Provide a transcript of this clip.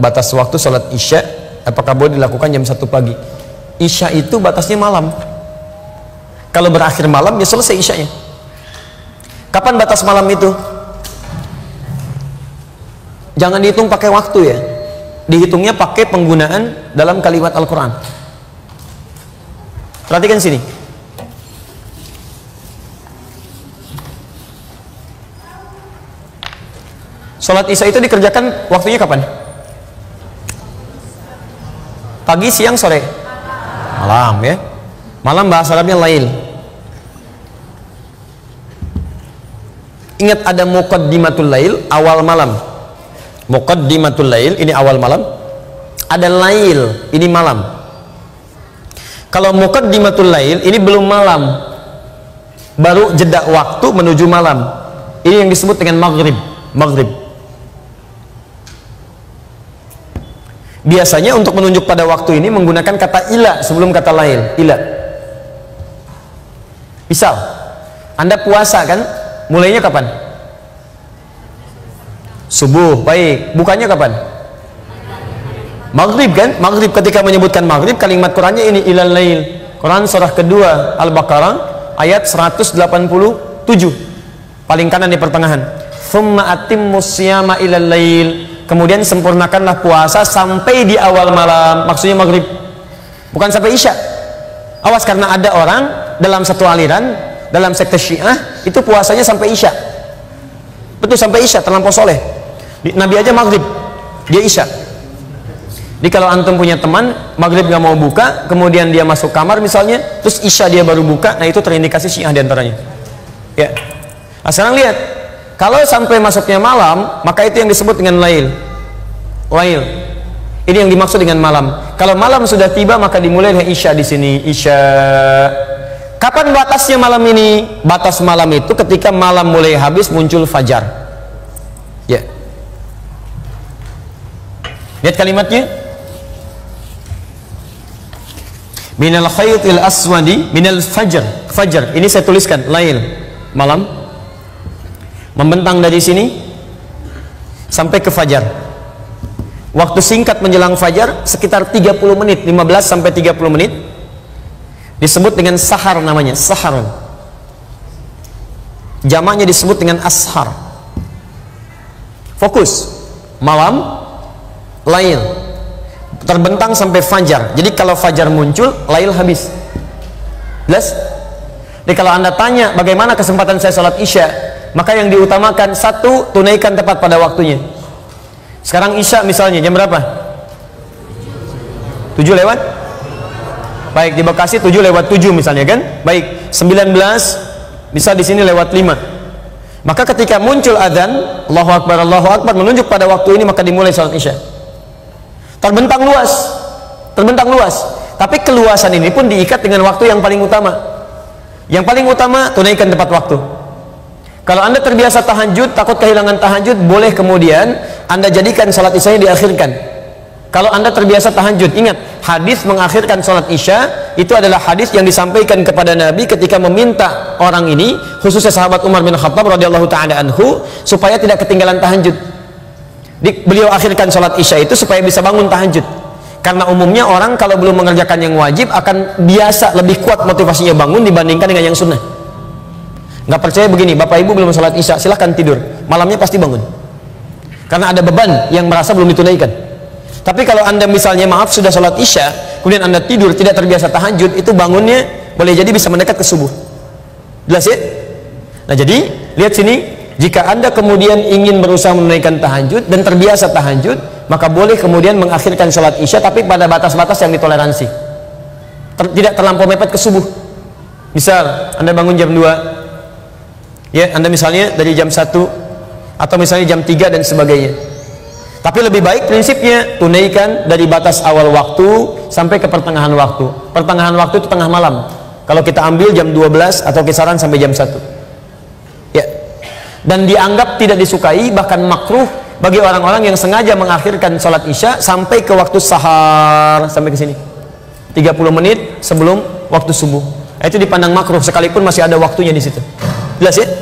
batas waktu sholat isya, apakah boleh dilakukan jam 1 pagi? Isya itu batasnya malam. Kalau berakhir malam ya selesai isyanya. Kapan batas malam itu? Jangan dihitung pakai waktu ya, dihitungnya pakai penggunaan dalam kalimat Al-Quran. Perhatikan sini. Sholat isya itu dikerjakan waktunya kapan? Pagi, siang, sore? Malam ya. Malam bahasa Arabnya lail. Ingat ada muqaddimatul lail, awal malam. Muqaddimatul lail, ini awal malam. Ada lail, ini malam. Kalau muqaddimatul lail, ini belum malam, baru jeda waktu menuju malam. Ini yang disebut dengan maghrib. Maghrib. Biasanya untuk menunjuk pada waktu ini menggunakan kata ila sebelum kata lail. Ila. Misal, Anda puasa kan? Mulainya kapan? Subuh. Baik. Bukannya kapan? Maghrib kan? Maghrib. Ketika menyebutkan maghrib, kalimat Qurannya ini ilal lail. Quran surah kedua Al-Baqarah ayat 187. Paling kanan di pertengahan. Tsumma atimmus siyama ilal lail. Kemudian sempurnakanlah puasa sampai di awal malam. Maksudnya maghrib, bukan sampai isya. Awas, karena ada orang dalam satu aliran, dalam sekte Syiah itu puasanya sampai isya. Betul, sampai isya, terlampau soleh. Nabi aja maghrib, dia isya. Jadi kalau antum punya teman maghrib nggak mau buka, kemudian dia masuk kamar misalnya, terus isya dia baru buka, nah itu terindikasi Syiah diantaranya. Ya. Nah, sekarang lihat. Kalau sampai masuknya malam, maka itu yang disebut dengan lail. Lail. Ini yang dimaksud dengan malam. Kalau malam sudah tiba, maka dimulai dengan isya di sini. Isya. Kapan batasnya malam ini? Batas malam itu ketika malam mulai habis muncul fajar. Ya. Lihat kalimatnya. Minal khaytil aswadi minal fajr. Fajar. Ini saya tuliskan lail. Malam. Membentang dari sini sampai ke fajar. Waktu singkat menjelang fajar sekitar 30 menit, 15 sampai 30 menit. Disebut dengan sahar namanya, sahar. Jamaknya disebut dengan ashar. Fokus. Malam, lail. Terbentang sampai fajar. Jadi kalau fajar muncul, lail habis. Jelas? Jadi kalau Anda tanya bagaimana kesempatan saya sholat isya, maka yang diutamakan satu, tunaikan tepat pada waktunya. Sekarang isya misalnya jam berapa? 7 lewat? Baik, di Bekasi 7 lewat 7 misalnya kan? Baik, 19 bisa di sini lewat 5. Maka ketika muncul adzan, Allahu Akbar menunjuk pada waktu ini, maka dimulai salat isya. Terbentang luas. Terbentang luas. Tapi keluasan ini pun diikat dengan waktu yang paling utama. Yang paling utama, tunaikan tepat waktu. Kalau Anda terbiasa tahajud, takut kehilangan tahajud, boleh kemudian Anda jadikan salat isyanya diakhirkan. Kalau Anda terbiasa tahajud, ingat, hadis mengakhirkan salat isya itu adalah hadis yang disampaikan kepada Nabi ketika meminta orang ini, khususnya sahabat Umar bin Khattab radhiyallahu taala anhu, supaya tidak ketinggalan tahajud. Beliau akhirkan salat isya itu supaya bisa bangun tahajud. Karena umumnya orang kalau belum mengerjakan yang wajib akan biasa lebih kuat motivasinya bangun dibandingkan dengan yang sunnah. Nggak percaya begini, bapak ibu belum sholat isya, silahkan tidur, malamnya pasti bangun karena ada beban yang merasa belum ditunaikan. Tapi kalau Anda misalnya maaf sudah sholat isya kemudian Anda tidur, tidak terbiasa tahajud, itu bangunnya boleh jadi bisa mendekat ke subuh. Jelas ya? Nah jadi lihat sini, jika Anda kemudian ingin berusaha menunaikan tahajud dan terbiasa tahajud, maka boleh kemudian mengakhirkan sholat isya tapi pada batas-batas yang ditoleransi, tidak terlampau mepet ke subuh. Misal Anda bangun jam 2 ya, Anda misalnya dari jam 1 atau misalnya jam 3 dan sebagainya. Tapi lebih baik prinsipnya tunaikan dari batas awal waktu sampai ke pertengahan waktu. Pertengahan waktu itu tengah malam. Kalau kita ambil jam 12 atau kisaran sampai jam 1. Ya. Dan dianggap tidak disukai, bahkan makruh bagi orang-orang yang sengaja mengakhirkan sholat isya sampai ke waktu sahar, sampai ke sini. 30 menit sebelum waktu subuh. Itu dipandang makruh sekalipun masih ada waktunya di situ. Jelas ya?